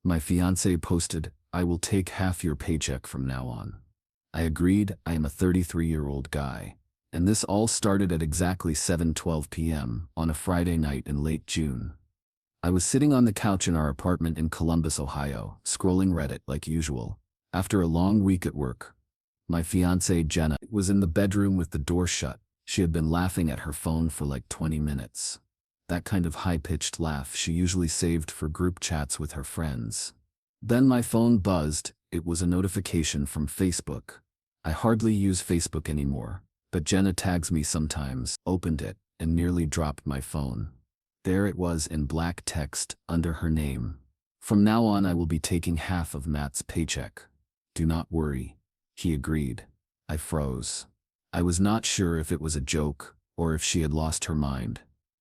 My fiancé posted, "I will take half your paycheck from now on." I agreed. I am a 33-year-old guy. And this all started at exactly 7:12 p.m. on a Friday night in late June. I was sitting on the couch in our apartment in Columbus, Ohio, scrolling Reddit like usual. After a long week at work, my fiancée Jenna was in the bedroom with the door shut. She had been laughing at her phone for like 20 minutes. That kind of high-pitched laugh she usually saved for group chats with her friends. Then my phone buzzed. It was a notification from Facebook. I hardly use Facebook anymore, but Jenna tags me sometimes. Opened it and nearly dropped my phone. There it was in black text under her name. "From now on I will be taking half of Matt's paycheck. Do not worry." He agreed. I froze. I was not sure if it was a joke or if she had lost her mind.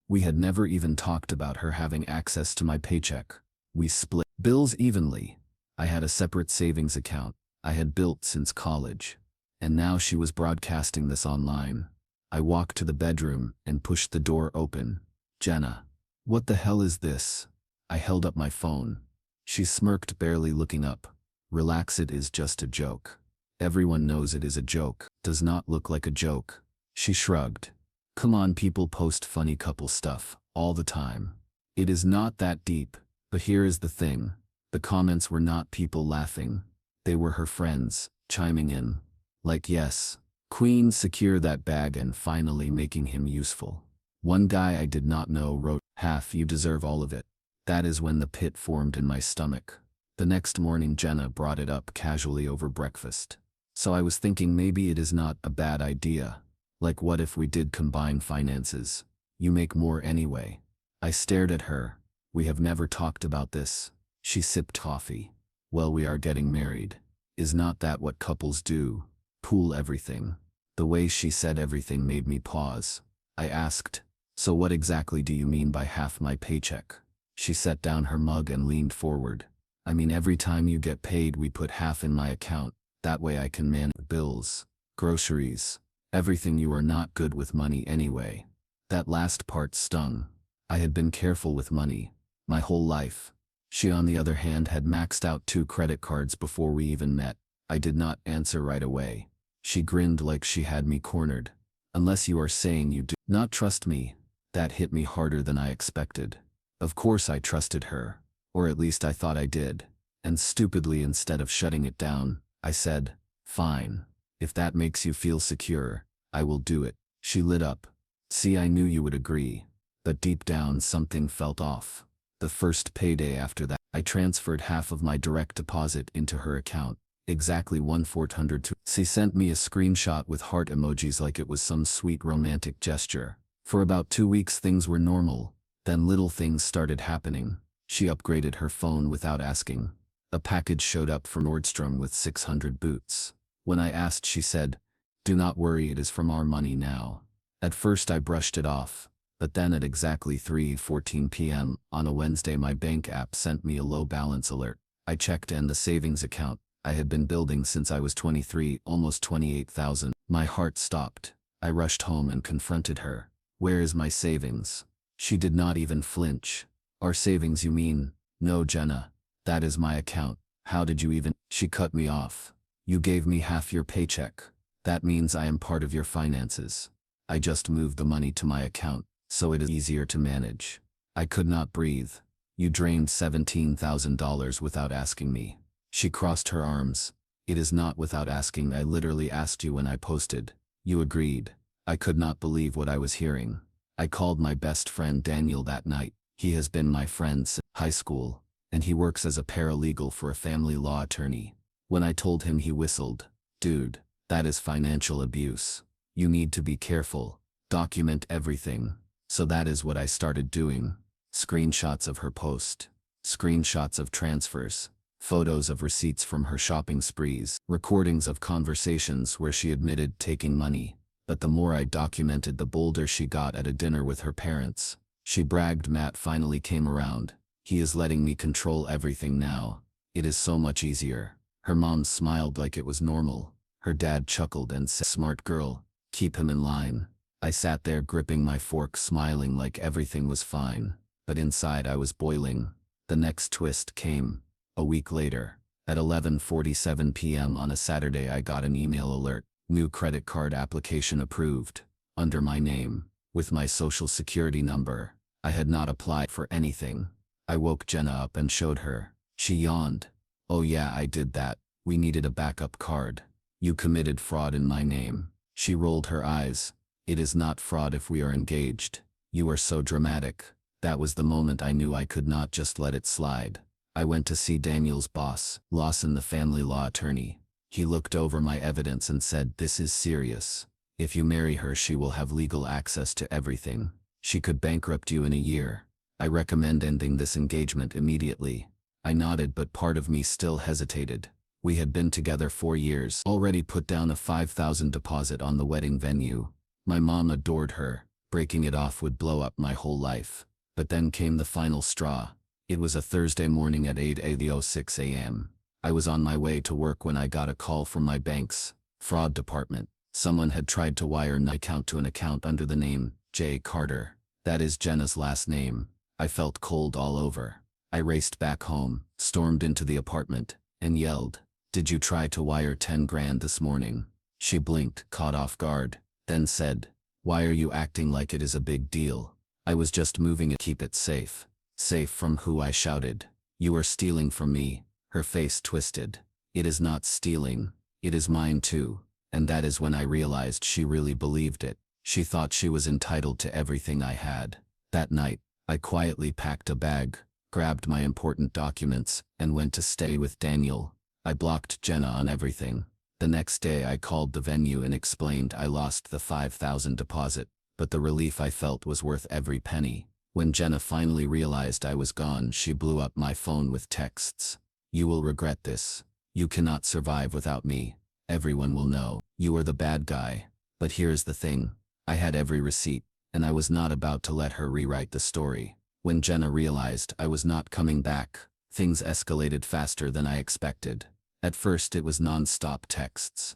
We had never even talked about her having access to my paycheck. We split bills evenly. I had a separate savings account I had built since college. And now she was broadcasting this online. I walked to the bedroom and pushed the door open. "Jenna, what the hell is this?" I held up my phone. She smirked, barely looking up. "Relax, it is just a joke. Everyone knows it is a joke. Does not look like a joke." She shrugged. "Come on, people post funny couple stuff all the time. It is not that deep." But here is the thing. The comments were not people laughing. They were her friends, chiming in. Like, "Yes, Queen, secure that bag," and finally making him useful. One guy I did not know wrote, "Half, you deserve all of it." That is when the pit formed in my stomach. The next morning Jenna brought it up casually over breakfast. So I was thinking maybe it is not a bad idea. Like, what if we did combine finances? You make more anyway. I stared at her. "We have never talked about this." She sipped coffee. "Well, we are getting married. Is not that what couples do? Pool everything." The way she said everything made me pause. I asked, "So what exactly do you mean by half my paycheck?" She set down her mug and leaned forward. "I mean, every time you get paid we put half in my account. That way I can manage bills, groceries, everything. You are not good with money anyway." That last part stung. I had been careful with money my whole life. She, on the other hand, had maxed out 2 credit cards before we even met. I did not answer right away. She grinned like she had me cornered. "Unless you are saying you do not trust me." That hit me harder than I expected. Of course I trusted her. Or at least I thought I did. And stupidly, instead of shutting it down, I said, "Fine. If that makes you feel secure, I will do it." She lit up. "See, I knew you would agree." But deep down something felt off. The first payday after that, I transferred half of my direct deposit into her account. Exactly 1/400. She sent me a screenshot with heart emojis like it was some sweet romantic gesture. For about 2 weeks things were normal. Then little things started happening. She upgraded her phone without asking. A package showed up from Nordstrom with 600 boots. When I asked, she said, "Do not worry, it is from our money now." At first I brushed it off. But then at exactly 3:14 p.m. on a Wednesday my bank app sent me a low balance alert. I checked, and the savings account I had been building since I was 23, almost 28,000. My heart stopped. I rushed home and confronted her. "Where is my savings?" She did not even flinch. "Our savings, you mean?" "No, Jenna. That is my account. How did you even—" She cut me off. "You gave me half your paycheck. That means I am part of your finances. I just moved the money to my account, so it is easier to manage." I could not breathe. "You drained $17,000 without asking me." She crossed her arms. "It is not without asking. I literally asked you when I posted. You agreed." I could not believe what I was hearing. I called my best friend Daniel that night. He has been my friend since high school, and he works as a paralegal for a family law attorney. When I told him, he whistled. "Dude, that is financial abuse. You need to be careful. Document everything." So that is what I started doing. Screenshots of her post. Screenshots of transfers. Photos of receipts from her shopping sprees. Recordings of conversations where she admitted taking money. But the more I documented, the bolder she got at a dinner with her parents. She bragged, "Matt finally came around. He is letting me control everything now. It is so much easier." Her mom smiled like it was normal. Her dad chuckled and said, "Smart girl, keep him in line." I sat there gripping my fork, smiling like everything was fine. But inside I was boiling. The next twist came. A week later, at 11:47 p.m. on a Saturday, I got an email alert. New credit card application approved. Under my name, with my social security number. I had not applied for anything. I woke Jenna up and showed her. She yawned. "Oh yeah, I did that. We needed a backup card. You committed fraud in my name." She rolled her eyes. "It is not fraud if we are engaged. You are so dramatic." That was the moment I knew I could not just let it slide. I went to see Daniel's boss, Lawson, the family law attorney. He looked over my evidence and said, "This is serious. If you marry her, she will have legal access to everything. She could bankrupt you in a year. I recommend ending this engagement immediately." I nodded, but part of me still hesitated. We had been together 4 years, already put down a $5,000 deposit on the wedding venue. My mom adored her. Breaking it off would blow up my whole life. But then came the final straw. It was a Thursday morning at 8:06 a.m. I was on my way to work when I got a call from my bank's fraud department. Someone had tried to wire an account to an account under the name J. Carter. That is Jenna's last name. I felt cold all over. I raced back home, stormed into the apartment, and yelled, "Did you try to wire 10 grand this morning?" She blinked, caught off guard, then said, "Why are you acting like it is a big deal?" "I was just moving it. Keep it safe." "Safe from who?" I shouted. "You are stealing from me." Her face twisted. "It is not stealing. It is mine too." And that is when I realized she really believed it. She thought she was entitled to everything I had. That night, I quietly packed a bag, grabbed my important documents, and went to stay with Daniel. I blocked Jenna on everything. The next day I called the venue and explained I lost the $5,000 deposit, but the relief I felt was worth every penny. When Jenna finally realized I was gone, she blew up my phone with texts. "You will regret this. You cannot survive without me. Everyone will know. You are the bad guy." But here's the thing. I had every receipt, and I was not about to let her rewrite the story. When Jenna realized I was not coming back, things escalated faster than I expected. At first it was non-stop texts.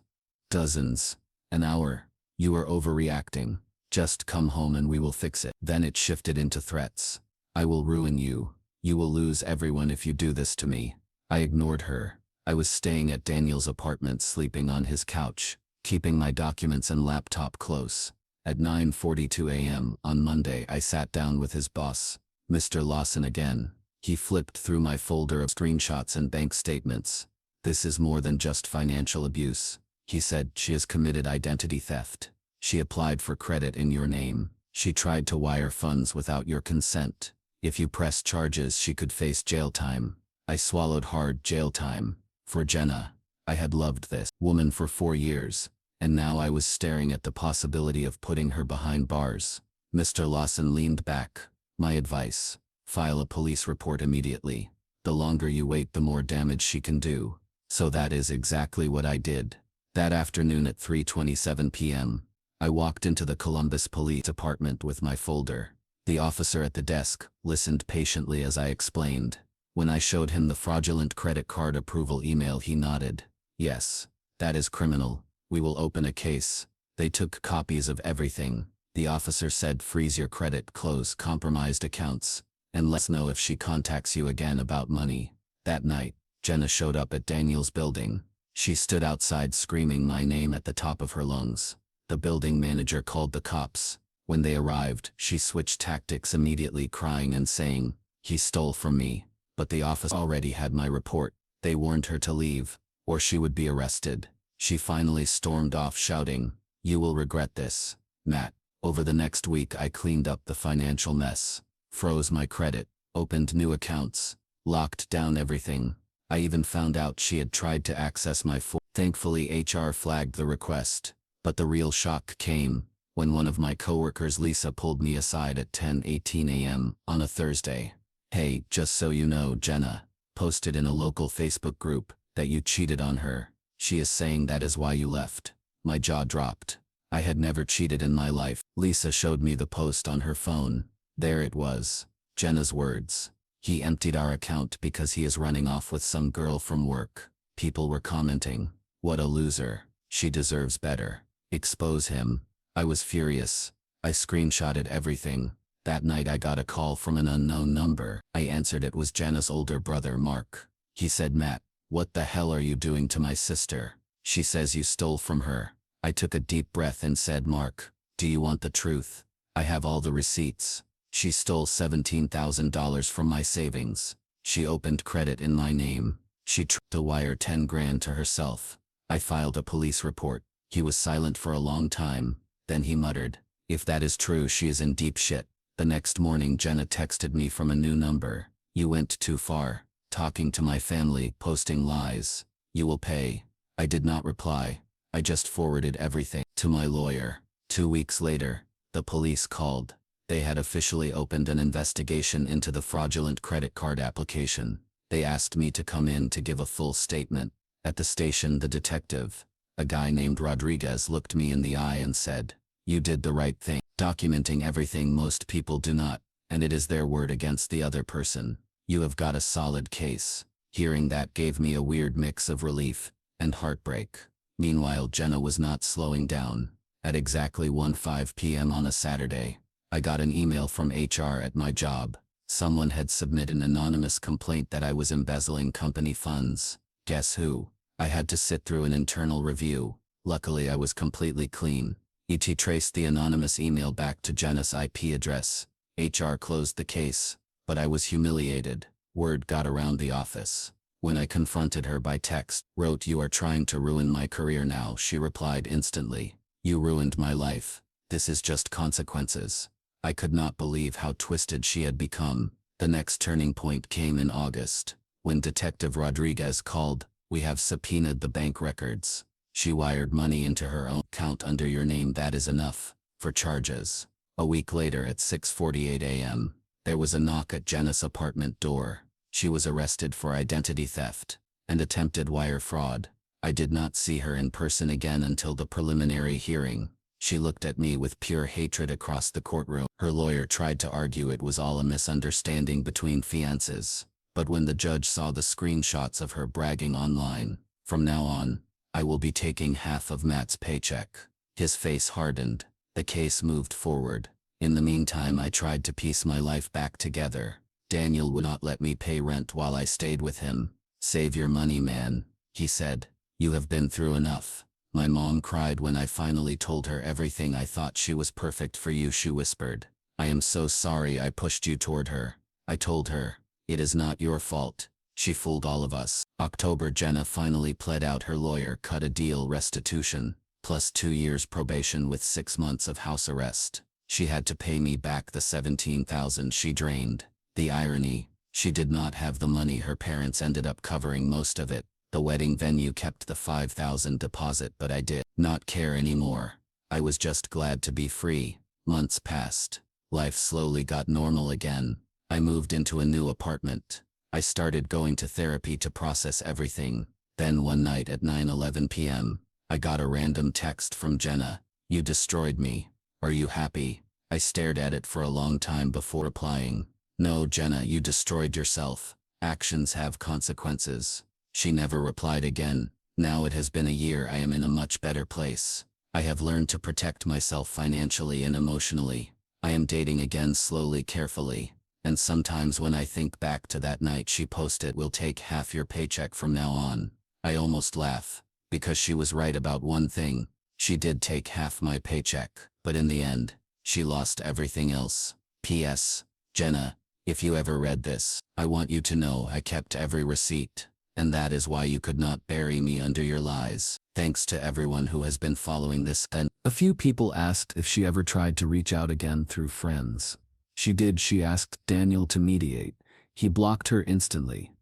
Dozens. "An hour. You are overreacting. Just come home and we will fix it." Then it shifted into threats. "I will ruin you. You will lose everyone if you do this to me." I ignored her. I was staying at Daniel's apartment, sleeping on his couch, keeping my documents and laptop close. At 9:42 a.m. on Monday, I sat down with his boss, Mr. Lawson, again. He flipped through my folder of screenshots and bank statements. "This is more than just financial abuse," he said. "She has committed identity theft. She applied for credit in your name. She tried to wire funds without your consent. If you press charges, she could face jail time." I swallowed hard. Jail time. For Jenna. I had loved this woman for 4 years, and now I was staring at the possibility of putting her behind bars. Mr. Lawson leaned back. "My advice: file a police report immediately. The longer you wait, the more damage she can do." So that is exactly what I did. That afternoon at 3:27 p.m., I walked into the Columbus Police Department with my folder. The officer at the desk listened patiently as I explained. When I showed him the fraudulent credit card approval email, he nodded. "Yes, that is criminal. We will open a case." They took copies of everything. The officer said, "Freeze your credit, close compromised accounts, and let us know if she contacts you again about money." That night, Jenna showed up at Daniel's building. She stood outside screaming my name at the top of her lungs. The building manager called the cops. When they arrived, she switched tactics immediately, crying and saying, "He stole from me." But the office already had my report. They warned her to leave, or she would be arrested. She finally stormed off, shouting, "You will regret this, Matt." Over the next week, I cleaned up the financial mess, froze my credit, opened new accounts, locked down everything. I even found out she had tried to access my phone. Thankfully, HR flagged the request. But the real shock came when one of my coworkers, Lisa, pulled me aside at 10:18 a.m. on a Thursday. "Hey, just so you know, Jenna posted in a local Facebook group that you cheated on her. She is saying that is why you left." My jaw dropped. I had never cheated in my life. Lisa showed me the post on her phone. There it was. Jenna's words. "He emptied our account because he is running off with some girl from work." People were commenting, "What a loser. She deserves better. Expose him." I was furious. I screenshotted everything. That night I got a call from an unknown number. I answered. It was Jenna's older brother, Mark. He said, Matt, what the hell are you doing to my sister? She says you stole from her. I took a deep breath and said, Mark, do you want the truth? I have all the receipts. She stole $17,000 from my savings. She opened credit in my name. She tried to wire 10 grand to herself. I filed a police report. He was silent for a long time. Then he muttered, if that is true, she is in deep shit. The next morning Jenna texted me from a new number. You went too far. Talking to my family, posting lies. You will pay. I did not reply. I just forwarded everything to my lawyer. 2 weeks later, the police called. They had officially opened an investigation into the fraudulent credit card application. They asked me to come in to give a full statement. At the station, the detective, a guy named Rodriguez, looked me in the eye and said, you did the right thing, documenting everything most people do not, and it is their word against the other person. You have got a solid case. Hearing that gave me a weird mix of relief and heartbreak. Meanwhile, Jenna was not slowing down. At exactly 1:05 p.m. on a Saturday, I got an email from HR at my job. Someone had submitted an anonymous complaint that I was embezzling company funds. Guess who? I had to sit through an internal review. Luckily, I was completely clean. ET traced the anonymous email back to Jenna's IP address. HR closed the case, but I was humiliated. Word got around the office. When I confronted her by text, wrote, you are trying to ruin my career now, she replied instantly. You ruined my life. This is just consequences. I could not believe how twisted she had become. The next turning point came in August, when Detective Rodriguez called. We have subpoenaed the bank records. She wired money into her own account under your name. That is enough for charges. A week later at 6:48 a.m., there was a knock at Jenna's apartment door. She was arrested for identity theft and attempted wire fraud. I did not see her in person again until the preliminary hearing. She looked at me with pure hatred across the courtroom. Her lawyer tried to argue it was all a misunderstanding between fiancés. But when the judge saw the screenshots of her bragging online, from now on, I will be taking half of Matt's paycheck. His face hardened. The case moved forward. In the meantime, I tried to piece my life back together. Daniel would not let me pay rent while I stayed with him. Save your money, man, he said. You have been through enough. My mom cried when I finally told her everything. I thought she was perfect for you, she whispered. I am so sorry I pushed you toward her. I told her, it is not your fault. She fooled all of us. October, Jenna finally pled out. Her lawyer cut a deal: restitution, plus 2 years probation with 6 months of house arrest. She had to pay me back the $17,000 she drained. The irony, she did not have the money. Her parents ended up covering most of it. The wedding venue kept the $5,000 deposit, but I did not care anymore. I was just glad to be free. Months passed. Life slowly got normal again. I moved into a new apartment. I started going to therapy to process everything. Then one night at 9:11 p.m., I got a random text from Jenna. You destroyed me. Are you happy? I stared at it for a long time before replying. No, Jenna, you destroyed yourself. Actions have consequences. She never replied again. Now it has been a year. I am in a much better place. I have learned to protect myself financially and emotionally. I am dating again, slowly, carefully. And sometimes when I think back to that night she posted, we'll take half your paycheck from now on, I almost laugh. Because she was right about one thing. She did take half my paycheck, but in the end, she lost everything else. P.S. Jenna, if you ever read this, I want you to know I kept every receipt. And that is why you could not bury me under your lies. Thanks to everyone who has been following this. And A few people asked if she ever tried to reach out again through friends. She did. She asked Daniel to mediate. He blocked her instantly.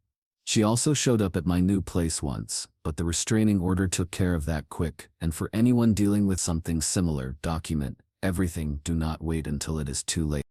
She also showed up at my new place once, but the restraining order took care of that quick. And for anyone dealing with something similar, document everything. Do not wait until it is too late.